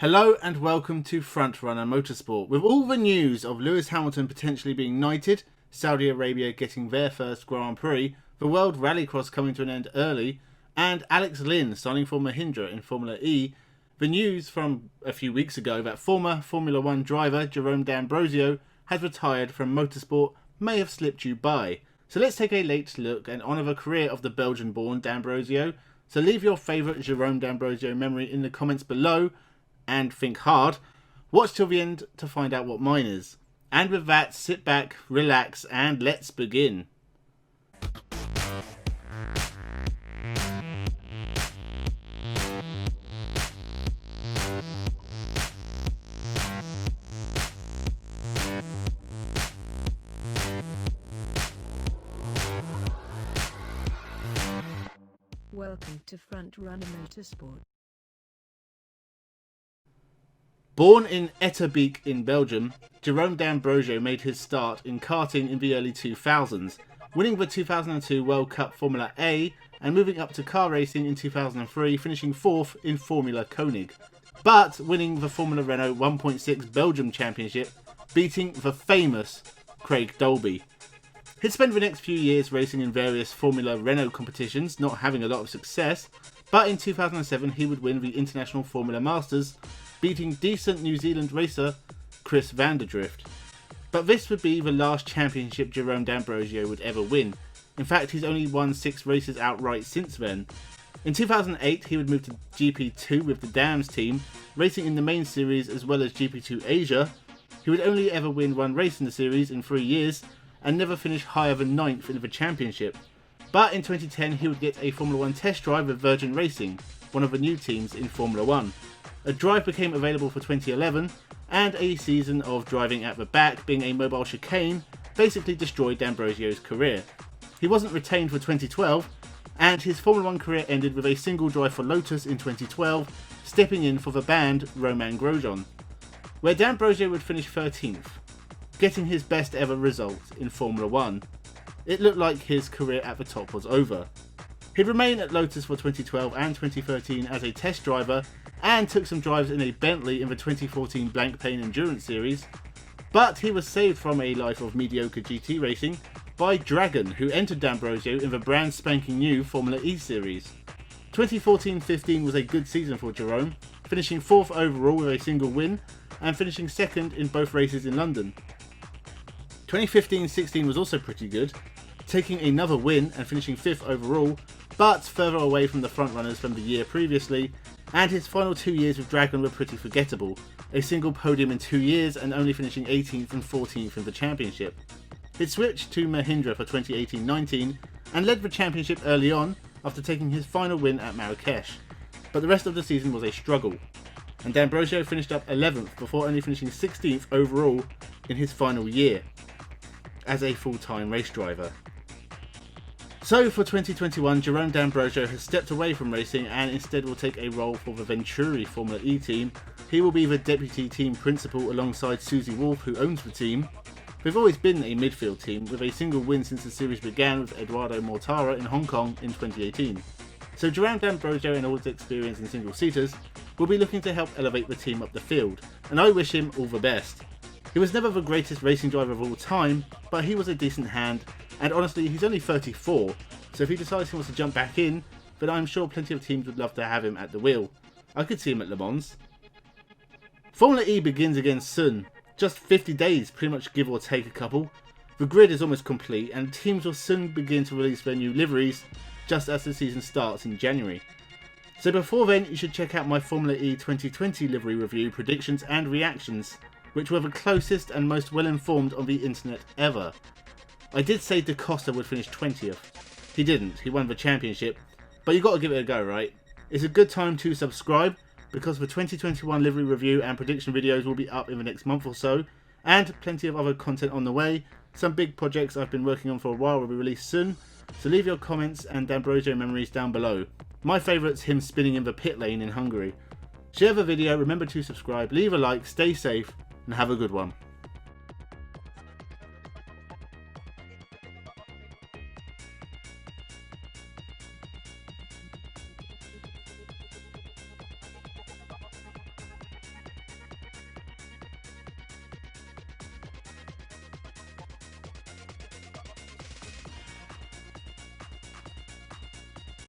Hello and welcome to Frontrunner Motorsport. With all the news of Lewis Hamilton potentially being knighted, Saudi Arabia getting their first Grand Prix, the World Rallycross coming to an end early, and Alex Lynn signing for Mahindra in Formula E, the news from a few weeks ago that former Formula 1 driver Jerome D'Ambrosio has retired from motorsport may have slipped you by. So let's take a late look and honour the career of the Belgian-born D'Ambrosio. So leave your favourite Jerome D'Ambrosio memory in the comments below, and think hard. Watch till the end to find out what mine is. And with that, sit back, relax, and let's begin. Welcome to Frontrunner Motorsport. Born in Etterbeek in Belgium, Jerome D'Ambrosio made his start in karting in the early 2000s, winning the 2002 World Cup Formula A and moving up to car racing in 2003, finishing 4th in Formula Koenig, but winning the Formula Renault 1.6 Belgium Championship, beating the famous Craig Dolby. He'd spent the next few years racing in various Formula Renault competitions, not having a lot of success, but in 2007 he would win the International Formula Masters, beating decent New Zealand racer Chris van der Drift. But this would be the last championship Jerome D'Ambrosio would ever win. In fact, he's only won 6 races outright since then. In 2008 he would move to GP2 with the Dams team, racing in the main series as well as GP2 Asia. He would only ever win 1 race in the series in 3 years and never finish higher than 9th in the championship. But in 2010 he would get a Formula 1 test drive with Virgin Racing, one of the new teams in Formula 1. A drive became available for 2011, and a season of driving at the back, being a mobile chicane, basically destroyed D'Ambrosio's career. He wasn't retained for 2012, and his Formula 1 career ended with a single drive for Lotus in 2012, stepping in for the banned Romain Grosjean, where D'Ambrosio would finish 13th, getting his best ever result in Formula 1. It looked like his career at the top was over. He'd remain at Lotus for 2012 and 2013 as a test driver, and took some drives in a Bentley in the 2014 Blancpain Endurance Series, but he was saved from a life of mediocre GT racing by Dragon, who entered D'Ambrosio in the brand spanking new Formula E Series. 2014-15 was a good season for Jerome, finishing 4th overall with a single win, and finishing 2nd in both races in London. 2015-16 was also pretty good, taking another win and finishing 5th overall, but further away from the frontrunners from the year previously, and his final 2 years with Dragon were pretty forgettable, a single podium in 2 years and only finishing 18th and 14th in the championship. He'd switched to Mahindra for 2018-19 and led the championship early on after taking his final win at Marrakesh, but the rest of the season was a struggle, and D'Ambrosio finished up 11th before only finishing 16th overall in his final year as a full-time race driver. So for 2021, Jerome D'Ambrosio has stepped away from racing and instead will take a role for the Venturi Formula E team. He will be the deputy team principal alongside Susie Wolff, who owns the team. They've always been a midfield team, with a single win since the series began with Eduardo Mortara in Hong Kong in 2018. So Jerome D'Ambrosio and all his experience in single-seaters will be looking to help elevate the team up the field, and I wish him all the best. He was never the greatest racing driver of all time, but he was a decent hand, and honestly he's only 34, so if he decides he wants to jump back in, then I'm sure plenty of teams would love to have him at the wheel. I could see him at Le Mans. Formula E begins again soon, just 50 days, pretty much give or take a couple. The grid is almost complete and teams will soon begin to release their new liveries just as the season starts in January. So before then you should check out my Formula E 2020 livery review, predictions and reactions, which were the closest and most well informed on the internet ever. I did say Da Costa would finish 20th. He didn't, he won the championship, but you got to give it a go, right? It's a good time to subscribe, because the 2021 livery review and prediction videos will be up in the next month or so, and plenty of other content on the way. Some big projects I've been working on for a while will be released soon, so leave your comments and D'Ambrosio memories down below. My favourite's him spinning in the pit lane in Hungary. Share the video, remember to subscribe, leave a like, stay safe, and have a good one.